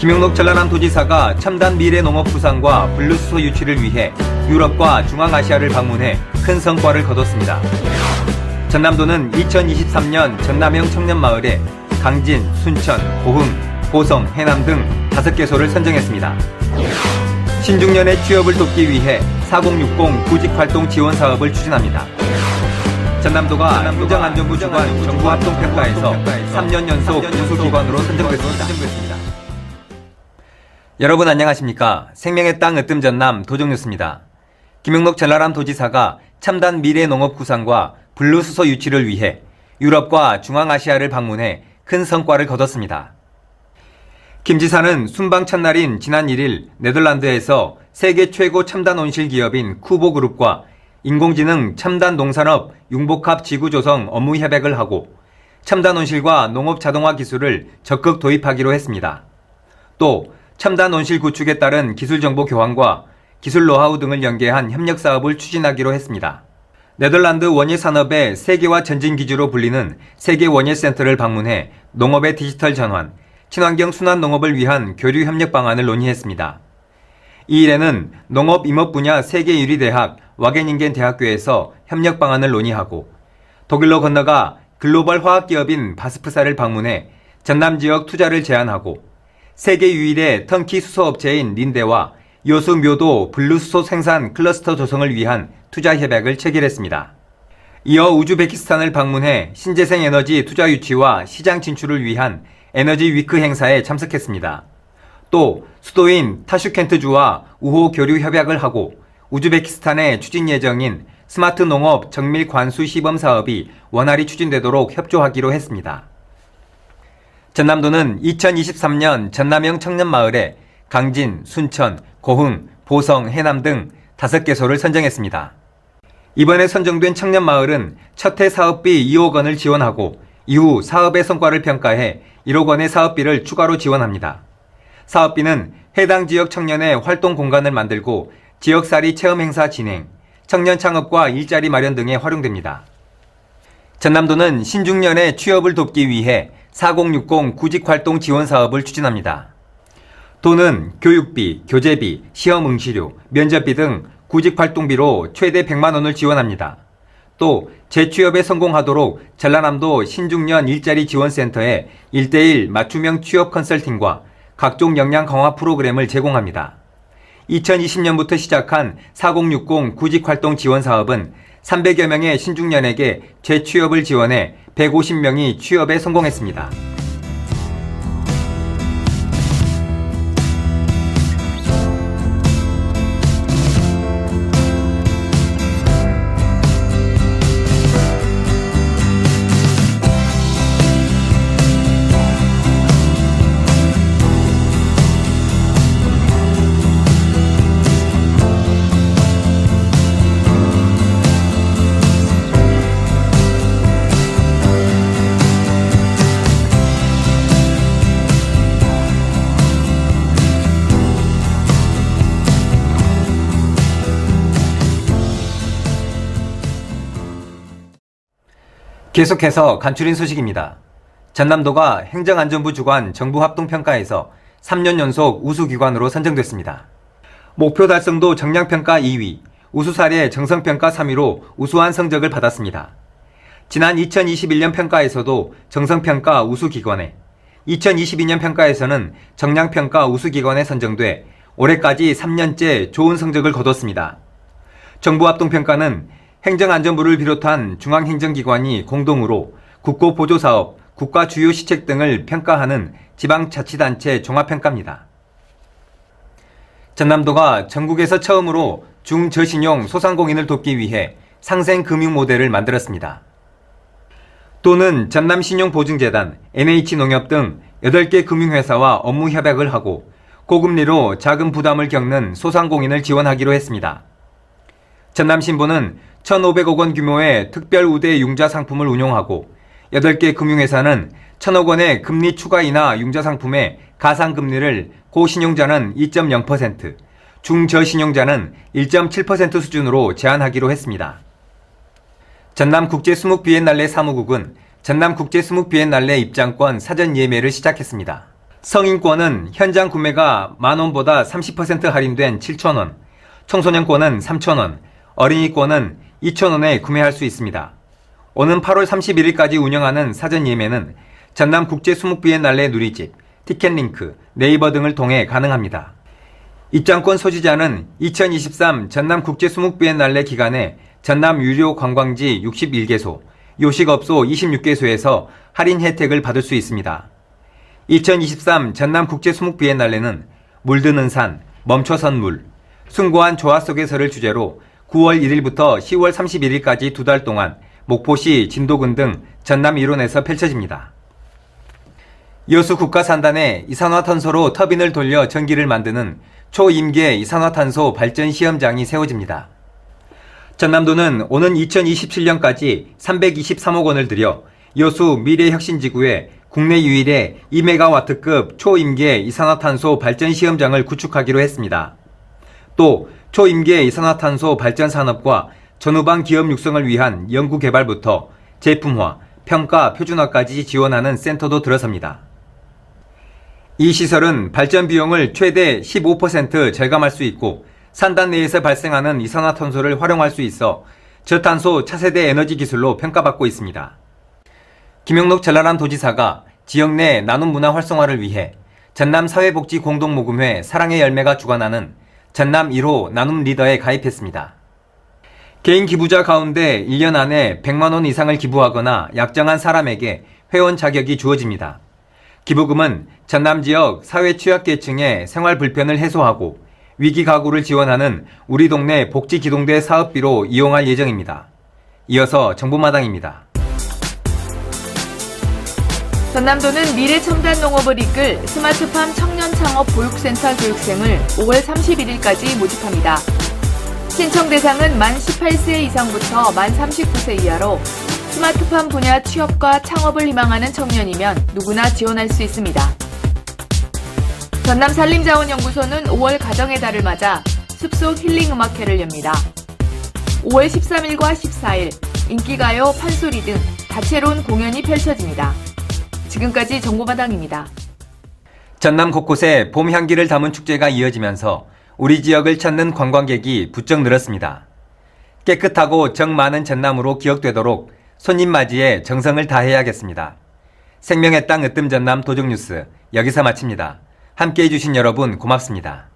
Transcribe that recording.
김용록 전라남도지사가 첨단 미래농업 부상과 분류수소 유치를 위해 유럽과 중앙아시아를 방문해 큰 성과를 거뒀습니다. 전남도는 2023년 전남형 청년마을에 강진, 순천, 고흥, 보성, 해남 등 5개소를 선정했습니다. 신중년의 취업을 돕기 위해 4060 구직활동 지원 사업을 추진합니다. 전남도가 행정안전부 주관 정부합동평가에서 3년 연속 우수기관으로 선정됐습니다. 여러분 안녕하십니까? 생명의 땅 으뜸 전남 도정뉴스입니다. 김용록 전라남도지사가 첨단 미래농업 구상과 분류수소 유치를 위해 유럽과 중앙아시아를 방문해 큰 성과를 거뒀습니다. 김 지사는 순방 첫날인 지난 1일 네덜란드에서 세계 최고 첨단 온실 기업인 쿠보그룹과 인공지능 첨단 농산업 융복합 지구 조성 업무 협약을 하고 첨단 온실과 농업 자동화 기술을 적극 도입하기로 했습니다. 또 첨단 온실 구축에 따른 기술 정보 교환과 기술 노하우 등을 연계한 협력 사업을 추진하기로 했습니다. 네덜란드 원예 산업의 세계화 전진 기지로 불리는 세계 원예 센터를 방문해 농업의 디지털 전환, 친환경 순환 농업을 위한 교류 협력 방안을 논의했습니다. 이 일에는 농업 임업 분야 세계 1위 대학 와겐인겐 대학교에서 협력 방안을 논의하고 독일로 건너가 글로벌 화학기업인 바스프사를 방문해 전남 지역 투자를 제안하고 세계 유일의 턴키 수소업체인 린데와 요수 묘도 분류수소 생산 클러스터 조성을 위한 투자 협약을 체결했습니다. 이어 우즈베키스탄을 방문해 신재생 에너지 투자 유치와 시장 진출을 위한 에너지 위크 행사에 참석했습니다. 또 수도인 타슈켄트주와 우호 교류 협약을 하고 우즈베키스탄에 추진 예정인 스마트 농업 정밀 관수 시범 사업이 원활히 추진되도록 협조하기로 했습니다. 전남도는 2023년 전남형 청년마을에 강진, 순천, 고흥, 보성, 해남 등 5개소를 선정했습니다. 이번에 선정된 청년마을은 첫해 사업비 2억 원을 지원하고 이후 사업의 성과를 평가해 1억 원의 사업비를 추가로 지원합니다. 사업비는 해당 지역 청년의 활동 공간을 만들고 지역살이 체험 행사 진행, 청년 창업과 일자리 마련 등에 활용됩니다. 전남도는 신중년의 취업을 돕기 위해 4060 구직활동 지원 사업을 추진합니다. 도는 교육비, 교재비, 시험 응시료, 면접비 등 구직활동비로 최대 100만 원을 지원합니다. 또 재취업에 성공하도록 전라남도 신중년 일자리 지원센터에 1:1 맞춤형 취업 컨설팅과 각종 역량 강화 프로그램을 제공합니다. 2020년부터 시작한 4060 구직활동 지원 사업은 300여 명의 신중년에게 재취업을 지원해 150명이 취업에 성공했습니다. 계속해서 간추린 소식입니다. 전남도가 행정안전부 주관 정부합동평가에서 3년 연속 우수기관으로 선정됐습니다. 목표 달성도 정량평가 2위, 우수사례 정성평가 3위로 우수한 성적을 받았습니다. 지난 2021년 평가에서도 정성평가 우수기관에, 2022년 평가에서는 정량평가 우수기관에 선정돼 올해까지 3년째 좋은 성적을 거뒀습니다. 정부합동평가는 행정안전부를 비롯한 중앙행정기관이 공동으로 국고보조사업, 국가 주요 시책 등을 평가하는 지방자치단체 종합평가입니다. 전남도가 전국에서 처음으로 중저신용 소상공인을 돕기 위해 상생금융 모델을 만들었습니다. 도는 전남신용보증재단, NH농협 등 8개 금융회사와 업무 협약을 하고 고금리로 자금 부담을 겪는 소상공인을 지원하기로 했습니다. 전남신보는 1,500억 원 규모의 특별 우대 융자 상품을 운용하고 8개 금융회사는 1,000억 원의 금리 추가 인하 융자 상품의 가상금리를 고신용자는 2.0%, 중저신용자는 1.7% 수준으로 제한하기로 했습니다. 전남국제수묵비엔날레 사무국은 전남국제수묵비엔날레 입장권 사전 예매를 시작했습니다. 성인권은 현장 구매가 만원보다 30% 할인된 7,000원, 청소년권은 3,000원, 어린이권은 2,000원에 구매할 수 있습니다. 오는 8월 31일까지 운영하는 사전 예매는 전남 국제수묵비엔날레 누리집, 티켓링크, 네이버 등을 통해 가능합니다. 입장권 소지자는 2023 전남 국제수묵비엔날레 기간에 전남 유료 관광지 61개소, 요식업소 26개소에서 할인 혜택을 받을 수 있습니다. 2023 전남 국제수묵비엔날레는 물드는 산, 멈춰선 물, 숭고한 조화 속에서를 주제로 9월 1일부터 10월 31일까지 2달 동안 목포시 진도군 등 전남 일원에서 펼쳐집니다. 여수 국가산단에 이산화탄소로 터빈을 돌려 전기를 만드는 초임계 이산화탄소 발전 시험장이 세워집니다. 전남도는 오는 2027년까지 323억 원을 들여 여수 미래혁신지구에 국내 유일의 2메가와트급 초임계 이산화탄소 발전 시험장을 구축하기로 했습니다. 또 초임계 이산화탄소 발전 산업과 전후방 기업 육성을 위한 연구개발부터 제품화, 평가, 표준화까지 지원하는 센터도 들어섭니다. 이 시설은 발전 비용을 최대 15% 절감할 수 있고 산단 내에서 발생하는 이산화탄소를 활용할 수 있어 저탄소 차세대 에너지 기술로 평가받고 있습니다. 김영록 전라남 도지사가 지역 내 나눔 문화 활성화를 위해 전남 사회복지공동모금회 사랑의 열매가 주관하는 전남 1호 나눔 리더에 가입했습니다. 개인 기부자 가운데 1년 안에 100만 원 이상을 기부하거나 약정한 사람에게 회원 자격이 주어집니다. 기부금은 전남 지역 사회 취약계층의 생활 불편을 해소하고 위기 가구를 지원하는 우리 동네 복지기동대 사업비로 이용할 예정입니다. 이어서 정보마당입니다. 전남도는 미래첨단 농업을 이끌 스마트팜 청년창업 보육센터 교육생을 5월 31일까지 모집합니다. 신청 대상은 만 18세 이상부터 만 39세 이하로 스마트팜 분야 취업과 창업을 희망하는 청년이면 누구나 지원할 수 있습니다. 전남산림자원연구소는 5월 가정의 달을 맞아 숲속 힐링음악회를 엽니다. 5월 13일과 14일 인기가요, 판소리 등 다채로운 공연이 펼쳐집니다. 지금까지 정보마당입니다. 전남 곳곳에 봄 향기를 담은 축제가 이어지면서 우리 지역을 찾는 관광객이 부쩍 늘었습니다. 깨끗하고 정 많은 전남으로 기억되도록 손님 맞이에 정성을 다해야겠습니다. 생명의 땅 으뜸 전남 도정뉴스 여기서 마칩니다. 함께해 주신 여러분 고맙습니다.